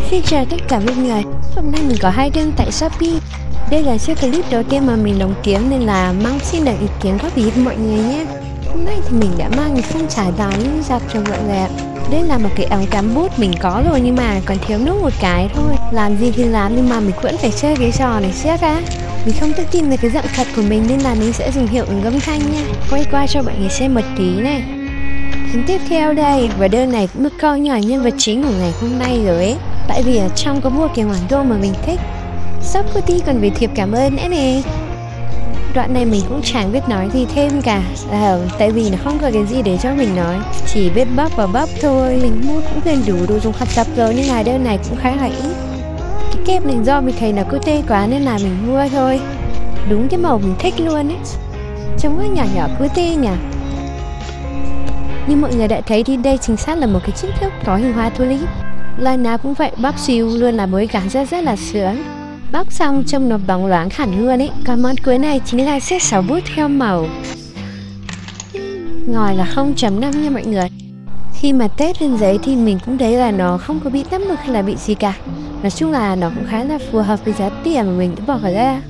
Xin chào tất cả mọi người. Hôm nay mình có 2 đơn tại Shopee. Đây là chiếc clip đầu tiên mà mình lồng tiếng nên là mong xin được ý kiến góp ý của mọi người nhé. Hôm nay thì mình đã mang một phong trải đón giặt cho mọi người. Đây là một cái áo cắm bút mình có rồi nhưng mà còn thiếu nốt một cái thôi. Làm gì thì làm nhưng mà mình vẫn phải chơi cái trò này xét ra. Mình không tự tin về cái giọng thật của mình nên là mình sẽ dùng hiệu ứng âm thanh nha. Quay qua cho mọi người xem một tí này. Tiếp theo đây, và đơn này cũng được coi như là nhân vật chính của ngày hôm nay rồi ấy. Tại vì ở trong có một cái bản đồ mà mình thích. Shopee còn về thiệp cảm ơn nữa nè. Đoạn này mình cũng chẳng biết nói gì thêm cả. Tại vì nó không có cái gì để cho mình nói, chỉ biết bắp và bắp thôi. Mình mua cũng gần đủ đồ dùng học tập rồi nên là đơn này cũng khá là ít. Cái kép này do mình thấy nó cứ tê quá nên là mình mua thôi. Đúng cái màu mình thích luôn ấy. Trông nó nhỏ nhỏ cứ tê nhỉ. Như mọi người đã thấy thì đây chính xác là một cái chiếc thức có hình hoa tulip. Lần nào cũng vậy, bóc siêu luôn là một cảm giác rất là sướng. Bóc xong trông nó bóng loáng hẳn luôn ấy. Còn món cuối này chính là chiếc sáo bút theo màu. Ngòi là 0.5 nha mọi người. Khi mà test lên giấy thì mình cũng thấy là nó không có bị tấp mực hay là bị gì cả. Nói chung là nó cũng khá là phù hợp với giá tiền mà mình đã bỏ ra.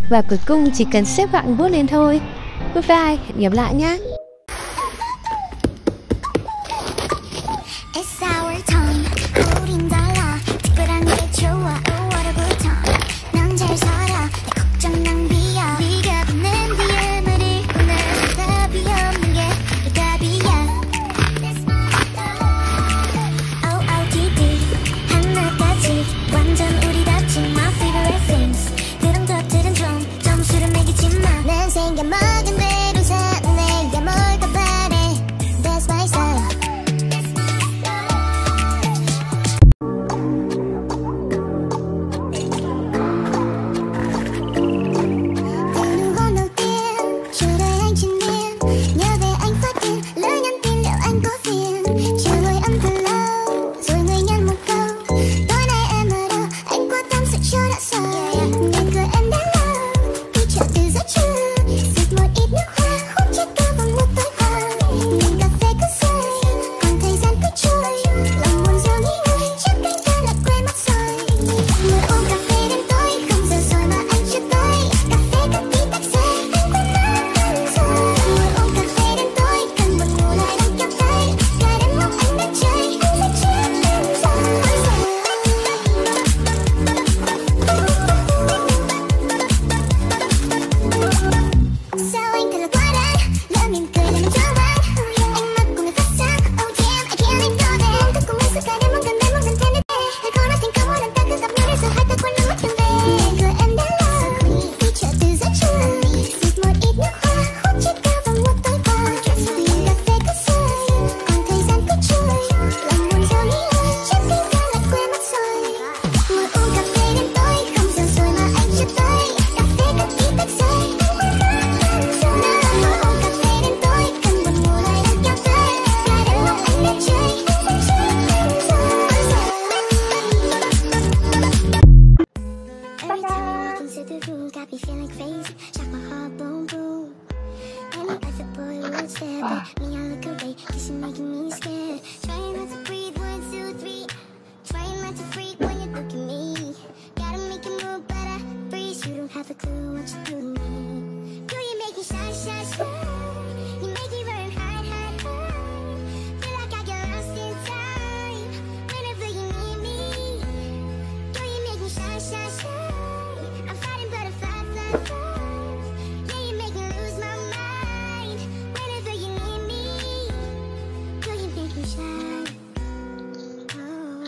Và cuối cùng chỉ cần xếp gọn bút lên thôi. Goodbye, hẹn gặp lại nhé. 생겨 먹은 대로 사네 là quá đáng. Lỡ mỉm cười là mình chóng váng. Ánh mắt của người phát sáng. Oh damn, I can't ignore them. Thức của mình suốt cả đêm muốn gần đến muốn gần thêm đến đây. Hãy khó nói thành công mỗi lần ta cứ gặp nhau để giờ hai ta quên mất đường về. Cười em đã lâu đi chợ từ rất trưa. Xịt một ít nước hoa hút chiếc cao vào một tối qua. Ly cà phê cứ sơi còn thời gian cứ trôi. Lòng buồn rầu nghĩ ngợi trái tim ta lại quên mất rồi. Ngồi uống cà phê đến tối không giờ rồi mà anh chưa tới. Cà phê cất ký tách rơi. Ngồi uống cà phê đến tối cơn buồn ngủ lại đang kéo tới. Cả đêm mong anh đến chơi. Every time you walk into the room, got me feeling crazy. Shock my heart, boom boom. And I thought boy would stare, but me I look away, 'cause you're making me scared. Trying not to breathe, 1, 2, 3. Trying not to freak when you look at me. Gotta make a move, but I freeze. You don't have a clue what you do to me. Do you make me shy, shy, shy? You make me run, hide, hide, hide. Feel like I get lost in time whenever you need me. Do you make me shy, shy, shy? I'm fighting butterflies, fly, fly. Yeah, you make me lose my mind whenever you need me. Do you make me shy? Oh.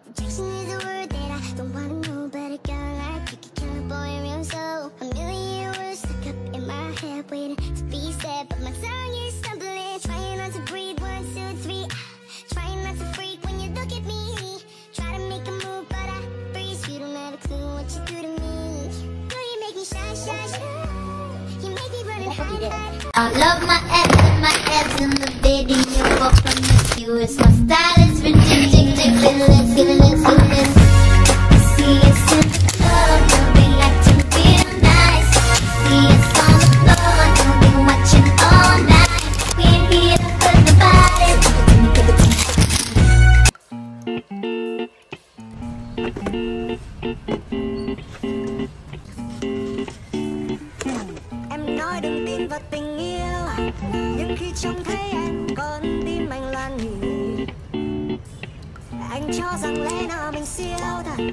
Rejection is a word that I don't wanna know, but a girl like you can kill a boy real slow. A million words stuck up in my head, waiting to be said, but my tongue is stumbling. Trying not to breathe, 1, 2, 3. Trying not to freak when you look at me. Try to make a move, but I freeze. You don't have a clue what you do to me. Do you make me shy, shy, shy? You make me run and hide, hide. I love my abs in the video for promiscuous. My style is ridiculous. Let's get it, let's do this. See us in the club, don't be like to feel nice. See us on the floor, don't be watching all night. We ain't here to hurt nobody. Em nói đừng tin vào tình yêu, nhưng khi trông thấy em con tim anh lan nhỉ. Anh cho rằng lẽ nào mình siêu thật,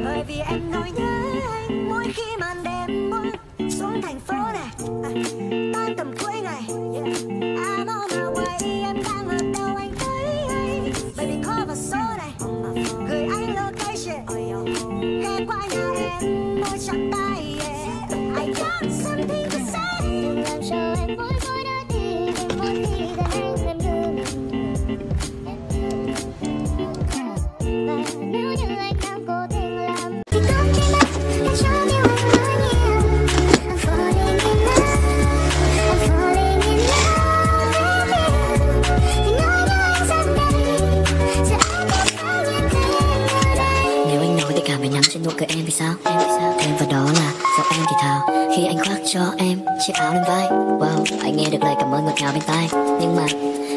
bởi vì em nỗi nhớ anh mỗi khi màn đêm buông xuống thành phố này. Tan tầm cuối ngày, I'm on my way, em đang ở đâu anh thấy hay. Baby call vào số này, gửi anh location, ghé qua nhà em môi chạm tay. I got something to say. Đừng làm cho em bối rối đôi khi, vì mỗi khi đã anh em thương mình. Và nếu như anh đang cố tình làm thì không nên bắt để cho điều anh nói nhiều. I'm falling in love, I'm falling in love, baby. Thì nói với anh rằng đây, giờ anh đã có nhận thêm ở đây. Nếu anh nói tất cả mày nắm trên nụ cười em thì sao? Thêm vào đó là giọng em thì thào khi anh khoác cho em chiếc áo lên vai. Wow, anh nghe được lời cảm ơn ngọt ngào bên tai. Nhưng mà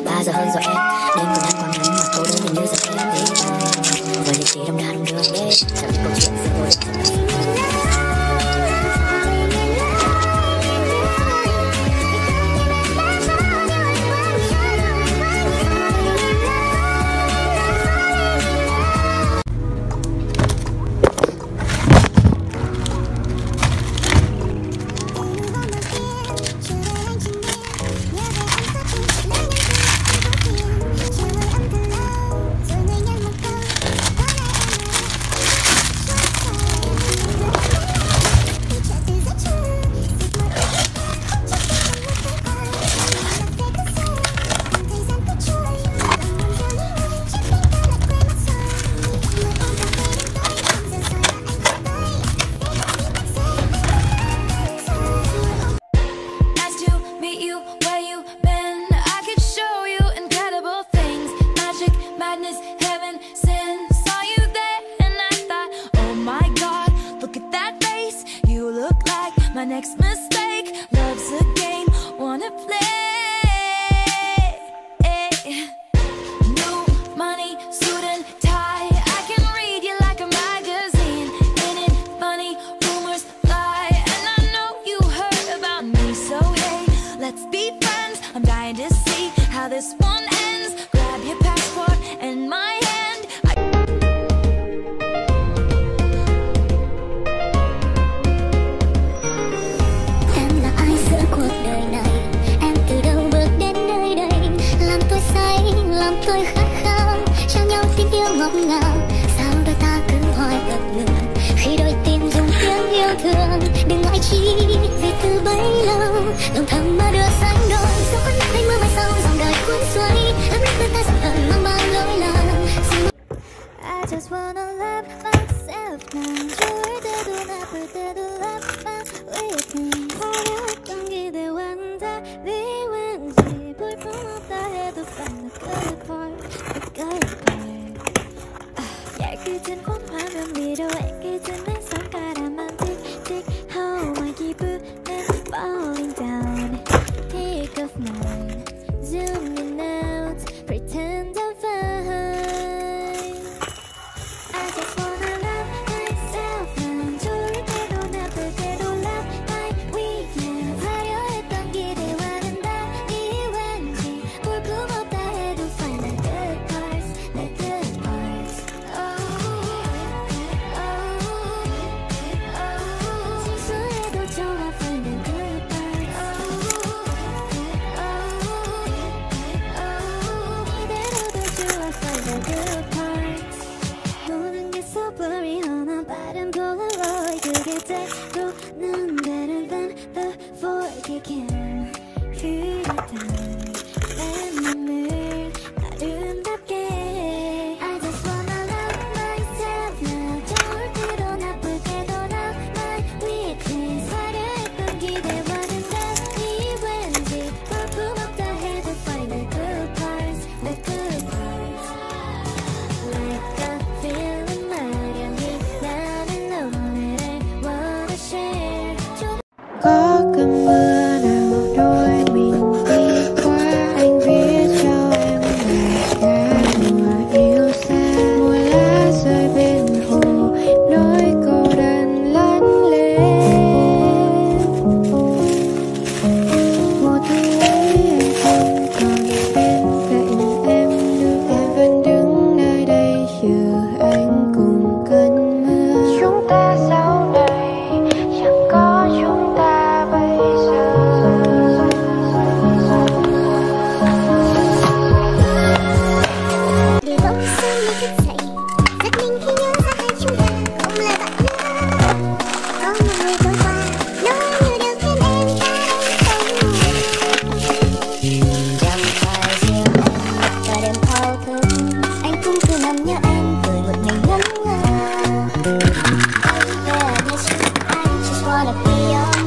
3 giờ hơn rồi em, đêm còn đang quá ngắn mà cô đơn mình như giờ em đi. Với những tí đông đa đông đưa, yeah. Chẳng những câu chuyện sẽ vô địch. lòng thầm mơ đưa sáng đôi dẫu có nắng hay mưa mai sau dòng đời cuốn xuôi ấm ức bên ta dòng hận mang bao lỗi lầm. I just wanna love myself now. 좋을 때도 나쁠 때도 love my waiting. 화려했던 기대와는 달리 왠지 볼품없다 해도 find the good part, the good part. 얇게진 홈화면 위로 애꿎은 내 손가락만 틱틱. How my 기분은 falling down. Take off mine, zoom in out, pretend I'm fine. I just wanna love myself now. 좋을 때도 나쁠 때도 love my weakness. 화려했던 기대와는 달리 왠지 볼품없다 해도 find the good parts, the good parts. 실수해도 좋아 find the good parts. 이대로도 좋아 find the good parts. 모든 게 so blurry 하나 빠른 폴라로이드 그게 때로는 better than the 4K cam. 흐릿한 내 맘을 아름답게. I just wanna love myself now. 좋을 때도 나쁠 때도 love my weakness. 화려했던 기대와는 달리 왠지 볼품없다 해도 find the good parts, the good parts. Like a feeling 마련히 나는 오늘을 wanna share. Có cơn mưa nào đôi mình đi qua, anh viết cho em bài ca mùa yêu xa. Mùa lá rơi bên hồ, nỗi cô đơn lẫn lên. Mùa thu ấy anh không còn bên cạnh em nữa, em vẫn đứng nơi đây chờ anh cùng cơn mưa. Chúng ta sau này chẳng có chúng ta bây giờ. Để bỗng sớm như thức dậy, giật mình khi nhớ ra hai chúng ta cũng là bạn nữa. Có một người trôi qua, nói nhiều điều khiến em ta đánh không ngủ. Chẳng phải riêng em cả đêm thao thức, Anh cũng cứ nằm nhớ em, cười một mình ngẩn ngơ. there, I miss you. I just wanna be your